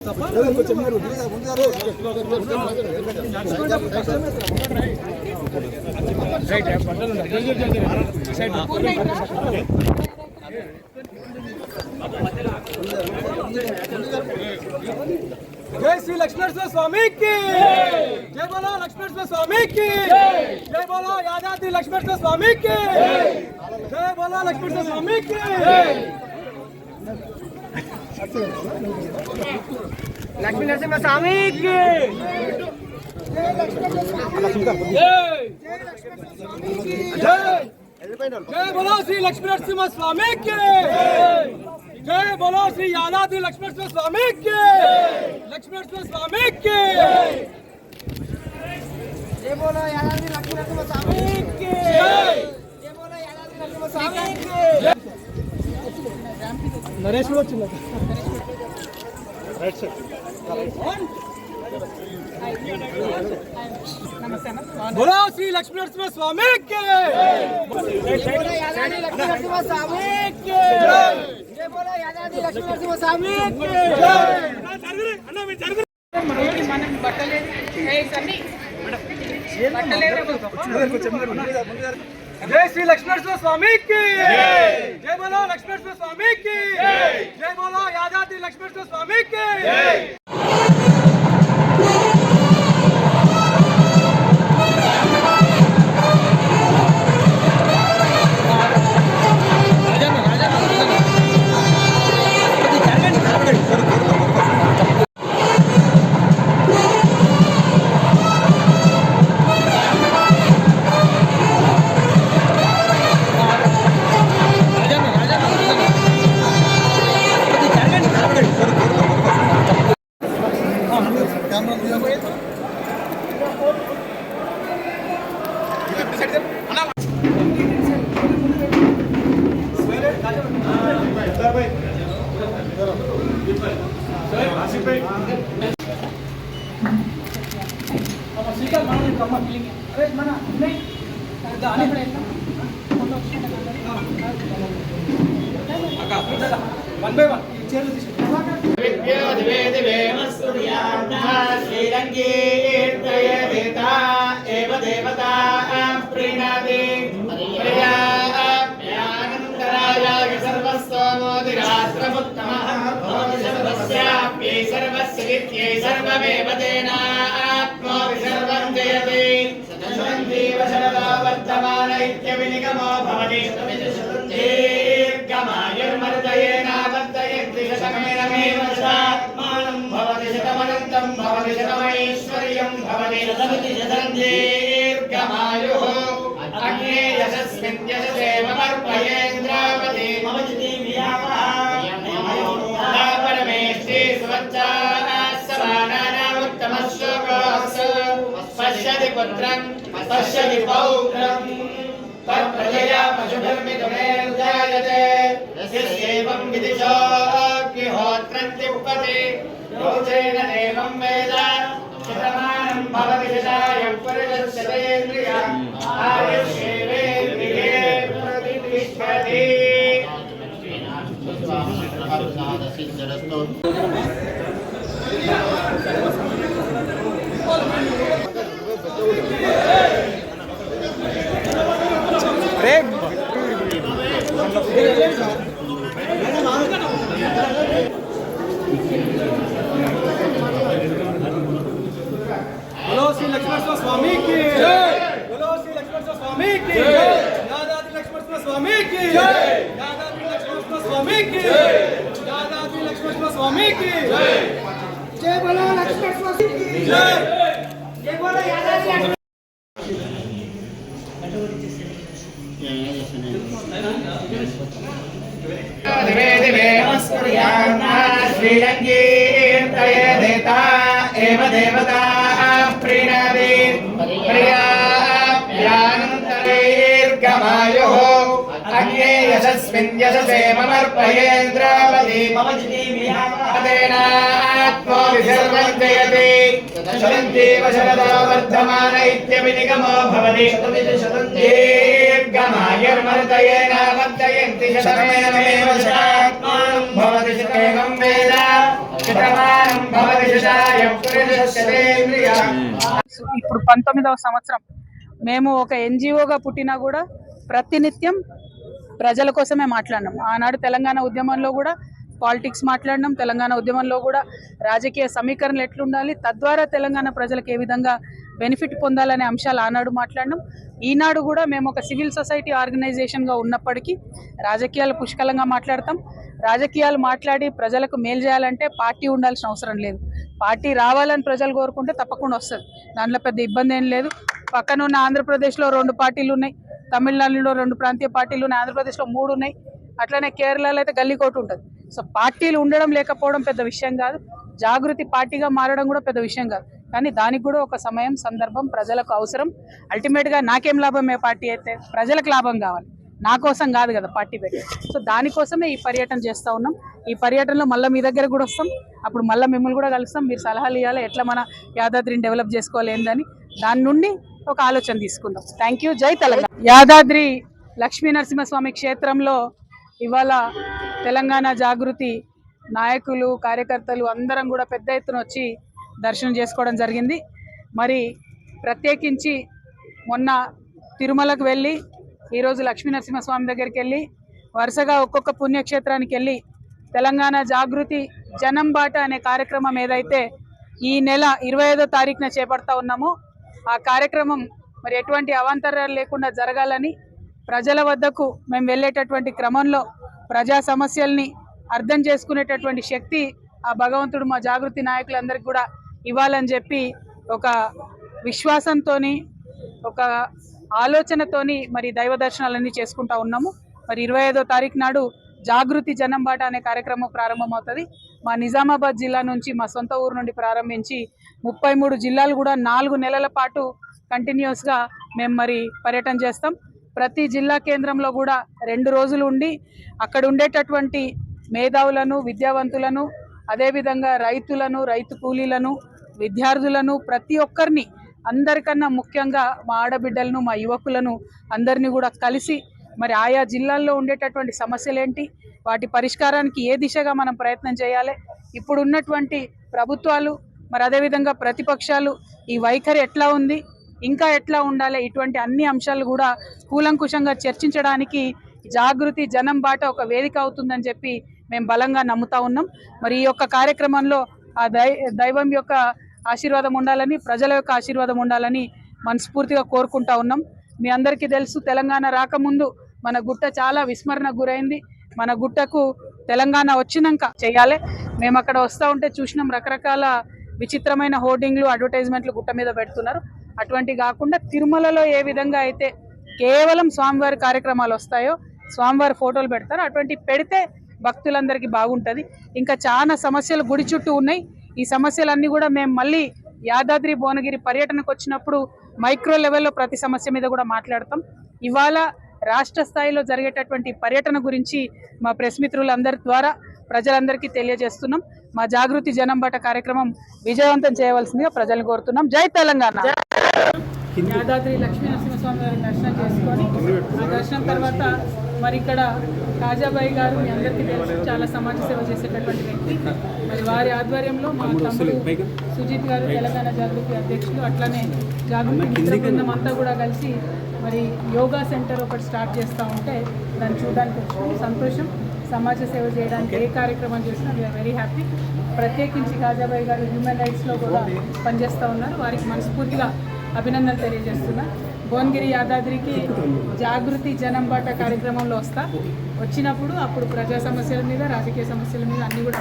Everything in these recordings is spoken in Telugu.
जय श्री लक्ष्मेश्वर स्वामी की जय बोलो, लक्ष्मेश्वर स्वामी की जय बोलो, यादाद्री लक्ष्मेश्वर स्वामी की जय बोलो, लक्ष्मेश्वर स्वामी की लक्ष्मी नरसिंह स्वामी की जय बोलो श्री लक्ष्मी नरसिंह स्वामी की जय बोलो, श्री यादाद्री लक्ष्मेश्वर स्वामी की लक्ष्मेश्वर स्वामी की जय बोलो, यादाद्री लक्ष्मेश्वर स्वामी की जय बोलो, यादाद्री लक्ष्मेश्वर स्वामी की नरेश राइट सर बोलो श्री लक्ष्मी नरसिंह स्वामी के बोलो, यादाद्री लक्ष्मी नरसिंह स्वामी के जय बोलो, यादाद्री लक्ष्मी नरसिंह स्वामी के जय श्री लक्ष्मेश्वर स्वामी की जय बोलो, लक्ष्मेश्वर स्वामी की जय बोलो, यादाद्री लक्ष्मेश्वर स्वामी की वन बाय वन पश्यति पौत्रं तत्प्रजया पशुधर्मितुमेर्जायते यस्यैवं विदिशोऽग्निहोत्रं तिष्ठति रोचेन देवं वेद शतमानं भवति शतायुः पुरुषस्यतेन्द्रियः आयुष्येवेन्द्रिये प्रतिष्ठति बोलो श्री लक्ष्मेश्वर स्वामी की बोलो श्री लक्ष्मेश्वर स्वामी की यादाद्री लक्ष्मेश्वर स्वामी की यादाद्री लक्ष्मेश्वर स्वामी की यादाद्री लक्ष्मेश्वर स्वामी की जय बोलो, लक्ष्मेश्वर की जय बोलो, यादाद्री एव देवता प्रीणाति प्रियाप्यानन्तरैर्गमायुः अग्ने यशस्मिन् यशसे ममर्पयेन्द्रावती मम जितीमियामतेनात्मो विसर्वं जयति शतञ्जीव शरदो वर्धमान इत्यभिनिगमो भवति शतञ्जीर्गमायुर्मर्तयेन वर्धयन्ति शतमेनमेव शतात्मानं भवति शतमेवं वेद शतमानं ఇప్పుడు 19వ సంవత్సరం మేము ఒక ఎన్జిఓగా పుట్టినా కూడా ప్రతినిత్యం ప్రజల కోసమే మాట్లాడినాం. ఆనాడు తెలంగాణ ఉద్యమంలో కూడా పాలిటిక్స్ మాట్లాడినాం. తెలంగాణ ఉద్యమంలో కూడా రాజకీయ సమీకరణలు ఎట్లుండాలి, తద్వారా తెలంగాణ ప్రజలకు ఏ విధంగా బెనిఫిట్ పొందాలనే అంశాలు ఆనాడు మాట్లాడినాం. ఈనాడు కూడా మేము ఒక సివిల్ సొసైటీ ఆర్గనైజేషన్గా ఉన్నప్పటికీ రాజకీయాలు పుష్కలంగా మాట్లాడతాం. రాజకీయాలు మాట్లాడి ప్రజలకు మేలు చేయాలంటే పార్టీ ఉండాల్సిన అవసరం లేదు. పార్టీ రావాలని ప్రజలు కోరుకుంటే తప్పకుండా వస్తుంది. దాంట్లో పెద్ద ఇబ్బంది ఏం లేదు. పక్కన ఉన్న ఆంధ్రప్రదేశ్లో 2 పార్టీలు ఉన్నాయి, తమిళనాడులో 2 ప్రాంతీయ పార్టీలు ఉన్నాయి, ఆంధ్రప్రదేశ్లో 3 ఉన్నాయి, అట్లనే కేరళలో అయితే గల్లీకోట ఉంటుంది. సో పార్టీలు ఉండడం లేకపోవడం పెద్ద విషయం కాదు. జాగృతి పార్టీగా మారడం కూడా పెద్ద విషయం కాదు. కానీ దానికి కూడా ఒక సమయం, సందర్భం, ప్రజలకు అవసరం. అల్టిమేట్గా నాకేం లాభం, ఏ పార్టీ అయితే ప్రజలకు లాభం కావాలి, నా కోసం కాదు కదా పార్టీ పెట్టి. సో దానికోసమే ఈ పర్యటన చేస్తూ ఉన్నాం. ఈ పర్యటనలో మళ్ళీ మీ దగ్గర కూడా వస్తాం. అప్పుడు మళ్ళీ మిమ్మల్ని కూడా కలుస్తాం. మీరు సలహాలు ఇవ్వాలి, ఎట్లా మన యాదాద్రిని డెవలప్ చేసుకోవాలి ఏందని. దాని నుండి ఒక ఆలోచన తీసుకుందాం. Thank you. జై తెలంగాణ. యాదాద్రి లక్ష్మీ నరసింహస్వామి క్షేత్రంలో ఇవాళ తెలంగాణ జాగృతి నాయకులు, కార్యకర్తలు అందరం కూడా పెద్ద ఎత్తున వచ్చి దర్శనం చేసుకోవడం జరిగింది. మరి ప్రత్యేకించి మొన్న తిరుమలకు వెళ్ళి ఈరోజు లక్ష్మీ నరసింహస్వామి దగ్గరికి వెళ్ళి వరుసగా ఒక్కొక్క పుణ్యక్షేత్రానికి వెళ్ళి తెలంగాణ జాగృతి జనం బాట అనే కార్యక్రమం ఏదైతే ఈ నెల 25వ తారీఖున చేపడతా ఉన్నామో ఆ కార్యక్రమం మరి ఎటువంటి అవాంతరాలు లేకుండా జరగాలని ప్రజల వద్దకు మేము వెళ్ళేటటువంటి క్రమంలో ప్రజా సమస్యల్ని అర్థం చేసుకునేటటువంటి శక్తి ఆ భగవంతుడు మా జాగృతి నాయకులందరికీ కూడా ఇవ్వాలని చెప్పి ఒక విశ్వాసంతోని, ఒక ఆలోచనతోని మరి దైవ దర్శనాలన్నీ చేసుకుంటా ఉన్నాము. మరి 25వ తారీఖు నాడు జాగృతి జనం బాట అనే కార్యక్రమం ప్రారంభమవుతుంది. మా నిజామాబాద్ జిల్లా నుంచి, మా సొంత ఊరు నుండి ప్రారంభించి 33 జిల్లాలు కూడా 4 నెలల పాటు కంటిన్యూస్గా మేము మరి పర్యటన చేస్తాం. ప్రతి జిల్లా కేంద్రంలో కూడా 2 రోజులు ఉండి అక్కడ ఉండేటటువంటి మేధావులను, విద్యావంతులను, అదేవిధంగా రైతులను, రైతు కూలీలను, విద్యార్థులను, ప్రతి ఒక్కరిని, అందరికన్నా ముఖ్యంగా మా ఆడబిడ్డలను, మా యువకులను అందరినీ కూడా కలిసి మరి ఆయా జిల్లాల్లో ఉండేటటువంటి సమస్యలేంటి, వాటి పరిష్కారానికి ఏ దిశగా మనం ప్రయత్నం చేయాలి, ఇప్పుడు ఉన్నటువంటి ప్రభుత్వాలు మరి అదేవిధంగా ప్రతిపక్షాలు ఈ వైఖరి ఎట్లా ఉంది, ఇంకా ఎట్లా ఉండాలి, ఇటువంటి అన్ని అంశాలు కూడా కూలంకుషంగా చర్చించడానికి జాగృతి జనం బాట ఒక వేదిక అవుతుందని చెప్పి మేము బలంగా నమ్ముతా ఉన్నాం. మరి ఈ యొక్క కార్యక్రమంలో ఆ దైవం యొక్క ఆశీర్వాదం ఉండాలని, ప్రజల యొక్క ఆశీర్వాదం ఉండాలని మనస్ఫూర్తిగా కోరుకుంటా ఉన్నాం. మీ అందరికీ తెలుసు, తెలంగాణ రాకముందు మన గుట్ట చాలా విస్మరణకు గురైంది. మన గుట్టకు తెలంగాణ వచ్చినాక చేయాలి. మేము అక్కడ వస్తూ ఉంటే చూసినాం, రకరకాల విచిత్రమైన హోర్డింగ్లు, అడ్వర్టైజ్మెంట్లు గుట్ట మీద పెడుతున్నారు. అటువంటి కాకుండా తిరుమలలో ఏ విధంగా అయితే కేవలం స్వామివారి కార్యక్రమాలు వస్తాయో, స్వామివారి ఫోటోలు పెడతారో అటువంటి పెడితే భక్తులందరికీ బాగుంటుంది. ఇంకా చాలా సమస్యలు గుడి చుట్టూ ఉన్నాయి. ఈ సమస్యలన్నీ కూడా మేము మళ్ళీ యాదాద్రి భువనగిరి పర్యటనకు వచ్చినప్పుడు మైక్రో లెవెల్లో ప్రతి సమస్య మీద కూడా మాట్లాడతాం. ఇవాళ రాష్ట్ర స్థాయిలో జరిగేటటువంటి పర్యటన గురించి మా ప్రెస్ మిత్రులందరి ద్వారా ప్రజలందరికీ తెలియజేస్తున్నాం. మా జాగృతి జనం బాట కార్యక్రమం విజయవంతం చేయవలసిందిగా ప్రజలను కోరుతున్నాం. జై తెలంగాణ. యాదాద్రి లక్ష్మీ నరసింహస్వామి గారి దర్శనం చేసుకొని ఆ దర్శనం తర్వాత మరి ఇక్కడ కాజాబాయి గారు మీ అందరికీ తెలుసు, చాలా సమాజ సేవ చేసేటటువంటి వ్యక్తి. మరి వారి ఆధ్వర్యంలో మా తమ్ముడు సుజిత్ గారు తెలంగాణ జాగృతి అధ్యక్షులు, అట్లానే జాగృతి మిత్ర బృందం అంతా కూడా కలిసి మరి యోగా సెంటర్ ఒకటి స్టార్ట్ చేస్తూ ఉంటే దాన్ని చూడడానికి వచ్చినాం. సంతోషం. సమాజ సేవ చేయడానికి ఏ కార్యక్రమం చేసినా వీఆర్ వెరీ హ్యాపీ. ప్రత్యేకించి కాజాబాయి గారు హ్యూమన్ రైట్స్లో కూడా పనిచేస్తూ ఉన్నారు. వారికి మనస్ఫూర్తిగా అభినందనలు తెలియజేస్తున్నా. భువనగిరి యాదాద్రికి జాగృతి జనం బాట కార్యక్రమంలో వచ్చినప్పుడు అప్పుడు ప్రజా సమస్యల మీద, రాజకీయ సమస్యల మీద అన్నీ కూడా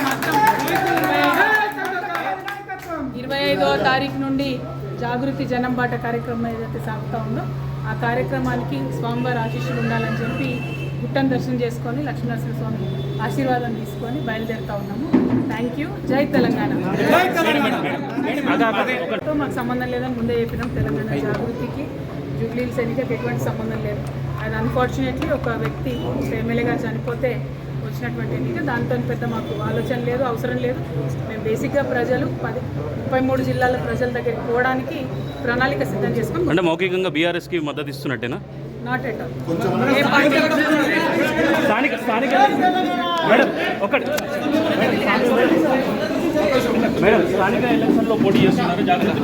మాత్రం 25వ తారీఖు నుండి జాగృతి జనం బాట కార్యక్రమం ఏదైతే సాగుతూ ఉందో ఆ కార్యక్రమానికి స్వామివారి ఆశీస్సులు ఉండాలని చెప్పి గుట్టను దర్శనం చేసుకొని లక్ష్మీనరసింహస్వామి ఆశీర్వాదం తీసుకొని బయలుదేరుతా ఉన్నాము. Thank you. జై తెలంగాణ. మాకు సంబంధం లేదని ముందే చెప్పినాం. తెలంగాణ జాగృతికి జూబ్లీహిల్స్ ఎన్నికకి ఎటువంటి సంబంధం లేదు. అది అన్ఫార్చునేట్లీ ఒక వ్యక్తి ఎమ్మెల్యేగా చనిపోతే వచ్చినటువంటి ఎన్నిక. దాంతో పెద్ద మాకు ఆలోచన లేదు, అవసరం లేదు. మేము బేసిక్గా ప్రజలు 33 జిల్లాల ప్రజల దగ్గరికి పోవడానికి ప్రణాళిక సిద్ధం చేసుకుని అంటే మౌఖికంగా బీఆర్ఎస్కి మద్దతు ఇస్తున్నట్టేనా? Not at all. మేడం స్థానిక ఎలక్షన్లో పోటీ చేస్తున్నారు జాగ్రత్త.